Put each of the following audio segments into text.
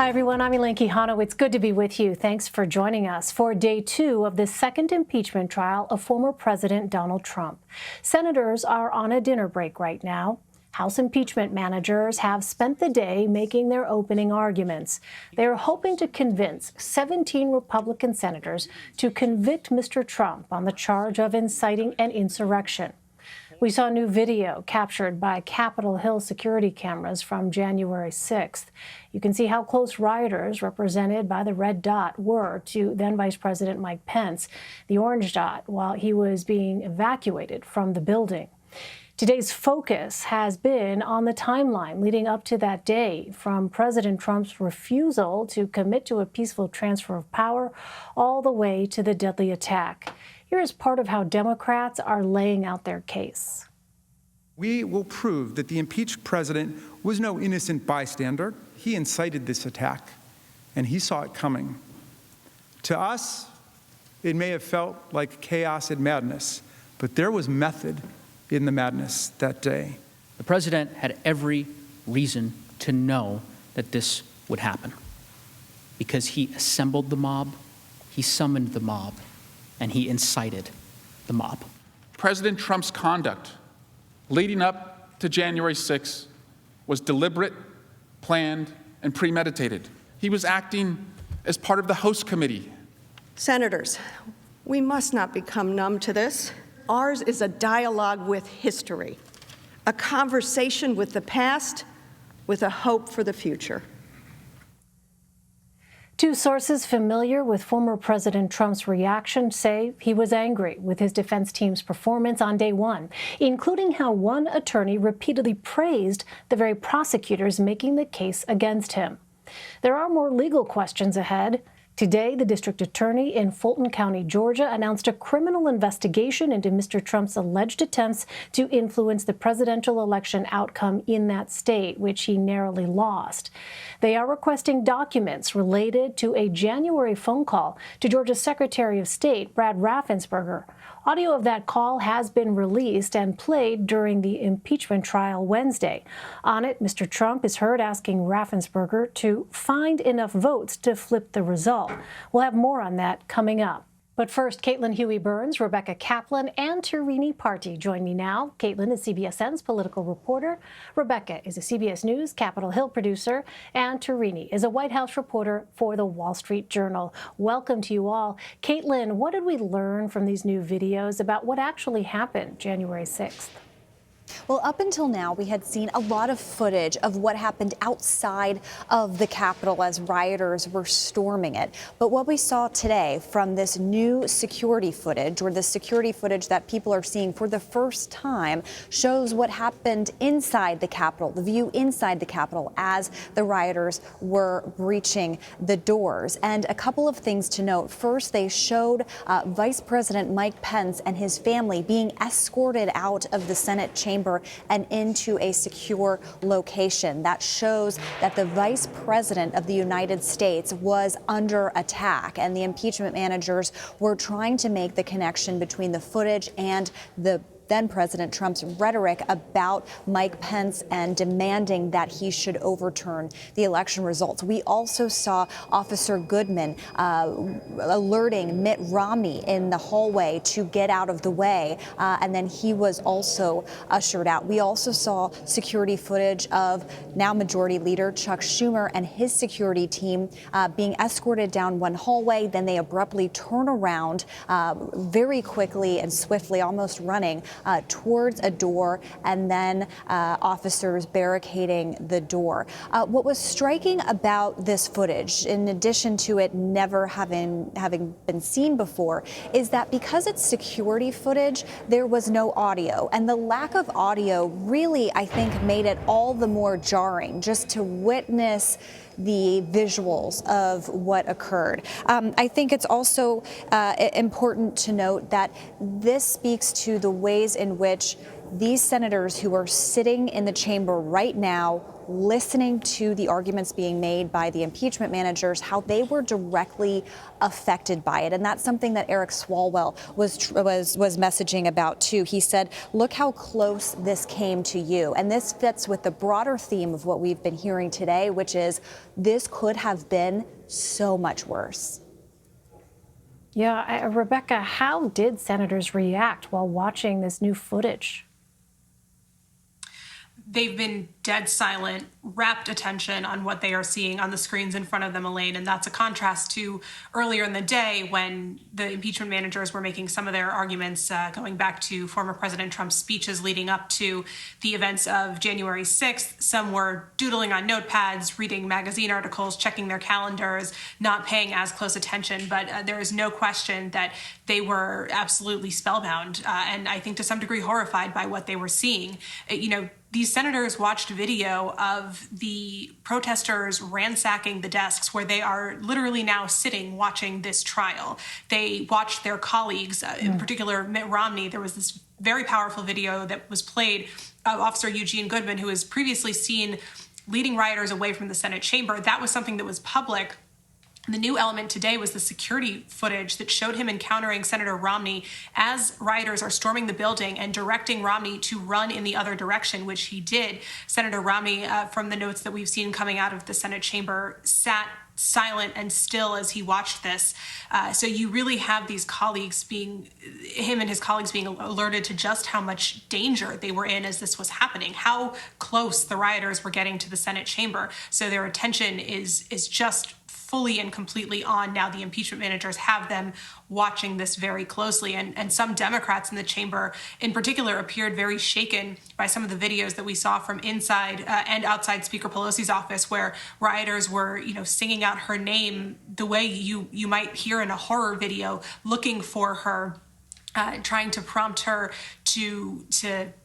Hi, everyone. I'm Elaine Quijano. It's good to be with you. Thanks for joining us for day 2 of the second impeachment trial of former President Donald Trump. Senators are on a dinner break right now. House impeachment managers have spent the day making their opening arguments. They are hoping to convince 17 Republican senators to convict Mr. Trump on the charge of inciting an insurrection. We saw new video captured by Capitol Hill security cameras from January 6th. You can see how close rioters, represented by the red dot, were to then Vice President Mike Pence, the orange dot, while he was being evacuated from the building. Today's focus has been on the timeline leading up to that day, from President Trump's refusal to commit to a peaceful transfer of power all the way to the deadly attack. Here is part of how Democrats are laying out their case. We will prove that the impeached president was no innocent bystander. He incited this attack, and he saw it coming. To us, it may have felt like chaos and madness, but there was method in the madness that day. The president had every reason to know that this would happen because he assembled the mob, he summoned the mob, and he incited the mob. President Trump's conduct leading up to January 6th was deliberate, planned, and premeditated. He was acting as part of the host committee. Senators, we must not become numb to this. Ours is a dialogue with history, a conversation with the past, with a hope for the future. Two sources familiar with former President Trump's reaction say he was angry with his defense team's performance on day 1, including how one attorney repeatedly praised the very prosecutors making the case against him. There are more legal questions ahead. Today, the district attorney in Fulton County, Georgia, announced a criminal investigation into Mr. Trump's alleged attempts to influence the presidential election outcome in that state, which he narrowly lost. They are requesting documents related to a January phone call to Georgia's Secretary of State, Brad Raffensperger. Audio of that call has been released and played during the impeachment trial Wednesday. On it, Mr. Trump is heard asking Raffensperger to find enough votes to flip the result. We'll have more on that coming up. But first, Caitlin Huey-Burns, Rebecca Kaplan, and Tarini Parti join me now. Caitlin is CBSN's political reporter. Rebecca is a CBS News Capitol Hill producer. And Tarini is a White House reporter for the Wall Street Journal. Welcome to you all. Caitlin, what did we learn from these new videos about what actually happened January 6th? Well, up until now, we had seen a lot of footage of what happened outside of the Capitol as rioters were storming it. But what we saw today from this new security footage, or the security footage that people are seeing for the first time, shows what happened inside the Capitol, the view inside the Capitol as the rioters were breaching the doors. And a couple of things to note. First, they showed Vice President Mike Pence and his family being escorted out of the Senate chamber and into a secure location. That shows that the Vice President of the United States was under attack, and the impeachment managers were trying to make the connection between the footage and the then President Trump's rhetoric about Mike Pence and demanding that he should overturn the election results. We also saw Officer Goodman alerting Mitt Romney in the hallway to get out of the way, and then he was also ushered out. We also saw security footage of now Majority Leader Chuck Schumer and his security team being escorted down one hallway. Then they abruptly turn around very quickly and swiftly, almost running, towards a door, and then officers barricading the door. What was striking about this footage, in addition to it never having been seen before, is that because it's security footage, there was no audio. And the lack of audio really, I think, made it all the more jarring just to witness the visuals of what occurred. I think it's also important to note that this speaks to the ways in which these senators who are sitting in the chamber right now listening to the arguments being made by the impeachment managers, how they were directly affected by it. And that's something that Eric Swalwell was messaging about too. He said, look how close this came to you. And this fits with the broader theme of what we've been hearing today, which is this could have been so much worse. Yeah, Rebecca, how did senators react while watching this new footage? They've been dead silent, rapt attention on what they are seeing on the screens in front of them, Elaine. And that's a contrast to earlier in the day when the impeachment managers were making some of their arguments going back to former President Trump's speeches leading up to the events of January 6th. Some were doodling on notepads, reading magazine articles, checking their calendars, not paying as close attention. But there is no question that they were absolutely spellbound and I think to some degree horrified by what they were seeing. These senators watched video of the protesters ransacking the desks where they are literally now sitting watching this trial. They watched their colleagues, in particular Mitt Romney. There was this very powerful video that was played of Officer Eugene Goodman, who was previously seen leading rioters away from the Senate chamber. That was something that was public. The new element today was the security footage that showed him encountering Senator Romney as rioters are storming the building and directing Romney to run in the other direction, which he did. Senator Romney, from the notes that we've seen coming out of the Senate chamber, sat silent and still as he watched this. So you really have these colleagues him and his colleagues being alerted to just how much danger they were in as this was happening, how close the rioters were getting to the Senate chamber. So their attention is just fully and completely on now. The impeachment managers have them watching this very closely. And some Democrats in the chamber in particular appeared very shaken by some of the videos that we saw from inside and outside Speaker Pelosi's office, where rioters were, singing out her name the way you might hear in a horror video, looking for her. Trying to prompt her to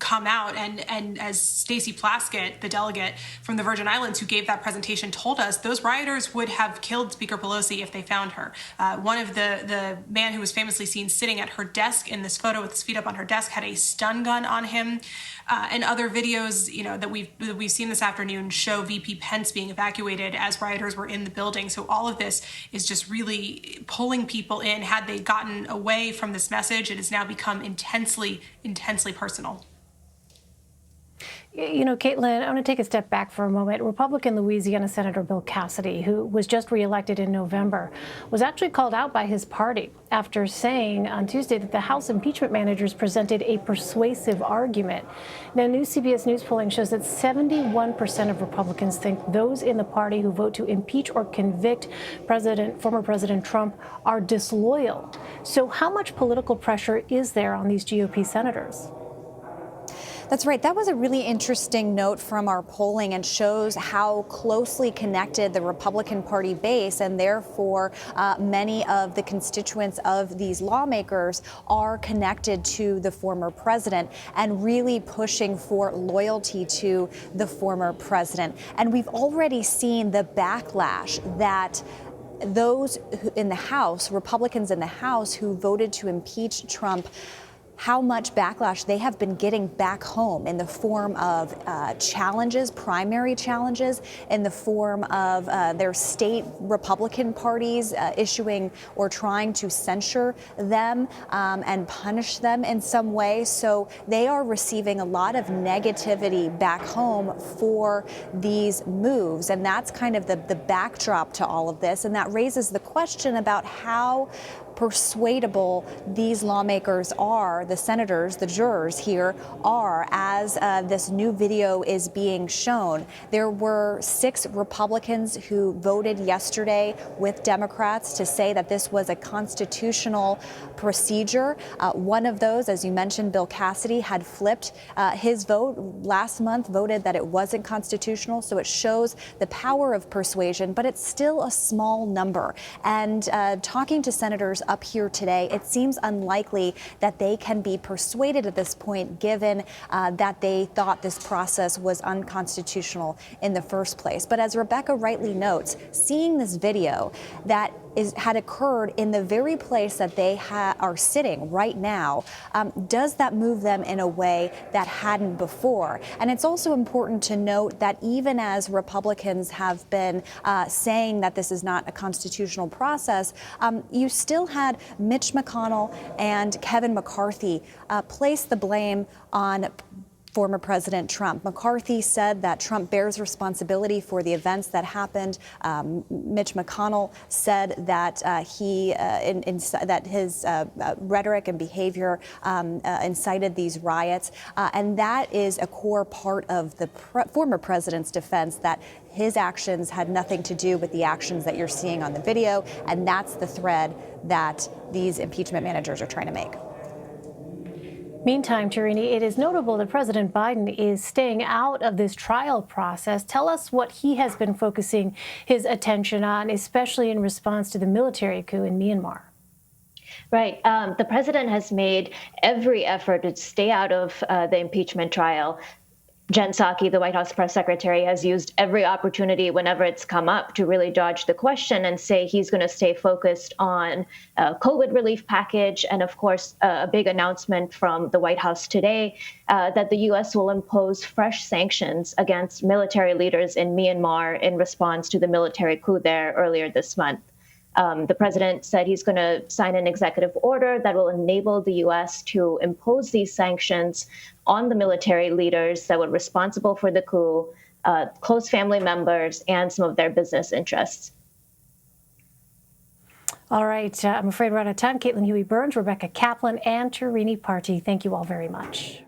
come out. And as Stacey Plaskett, the delegate from the Virgin Islands who gave that presentation, told us, those rioters would have killed Speaker Pelosi if they found her. One of the man who was famously seen sitting at her desk in this photo with his feet up on her desk had a stun gun on him. And other videos, that we've seen this afternoon show VP Pence being evacuated as rioters were in the building. So all of this is just really pulling people in. Had they gotten away from this message, it has now become intensely personal. Caitlin, I want to take a step back for a moment. Republican Louisiana Senator Bill Cassidy, who was just reelected in November, was actually called out by his party after saying on Tuesday that the House impeachment managers presented a persuasive argument. Now, new CBS News polling shows that 71% of Republicans think those in the party who vote to impeach or convict former President Trump are disloyal. So how much political pressure is there on these GOP senators? That's right. That was a really interesting note from our polling and shows how closely connected the Republican Party base and therefore many of the constituents of these lawmakers are connected to the former president and really pushing for loyalty to the former president. And we've already seen the backlash that those in the House, Republicans in the House who voted to impeach Trump, how much backlash they have been getting back home in the form of challenges, primary challenges, in the form of their state Republican parties issuing or trying to censure them and punish them in some way. So they are receiving a lot of negativity back home for these moves. And that's kind of the backdrop to all of this. And that raises the question about how persuadable these lawmakers are, the senators, the jurors here are, as this new video is being shown. There were 6 Republicans who voted yesterday with Democrats to say that this was a constitutional procedure. One of those, as you mentioned, Bill Cassidy, had flipped his vote last month, voted that it wasn't constitutional. So it shows the power of persuasion, but it's still a small number. And talking to senators up here today, it seems unlikely that they can be persuaded at this point, given that they thought this process was unconstitutional in the first place. But as Rebecca rightly notes, seeing this video, that had occurred in the very place that they are sitting right now. Does that move them in a way that hadn't before? And it's also important to note that even as Republicans have been saying that this is not a constitutional process, you still had Mitch McConnell and Kevin McCarthy place the blame on former President Trump. McCarthy said that Trump bears responsibility for the events that happened. Mitch McConnell said that that his rhetoric and behavior incited these riots, and that is a core part of the former president's defense, that his actions had nothing to do with the actions that you're seeing on the video, and that's the thread that these impeachment managers are trying to make. Meantime, Tarini, it is notable that President Biden is staying out of this trial process. Tell us what he has been focusing his attention on, especially in response to the military coup in Myanmar. Right. The president has made every effort to stay out of the impeachment trial. Jen Psaki, the White House press secretary, has used every opportunity whenever it's come up to really dodge the question and say he's going to stay focused on COVID relief package. And of course, a big announcement from the White House today that the U.S. will impose fresh sanctions against military leaders in Myanmar in response to the military coup there earlier this month. The president said he's going to sign an executive order that will enable the U.S. to impose these sanctions on the military leaders that were responsible for the coup, close family members, and some of their business interests. All right. I'm afraid we're out of time. Caitlin Huey-Burns, Rebecca Kaplan, and Tarini Parti, thank you all very much.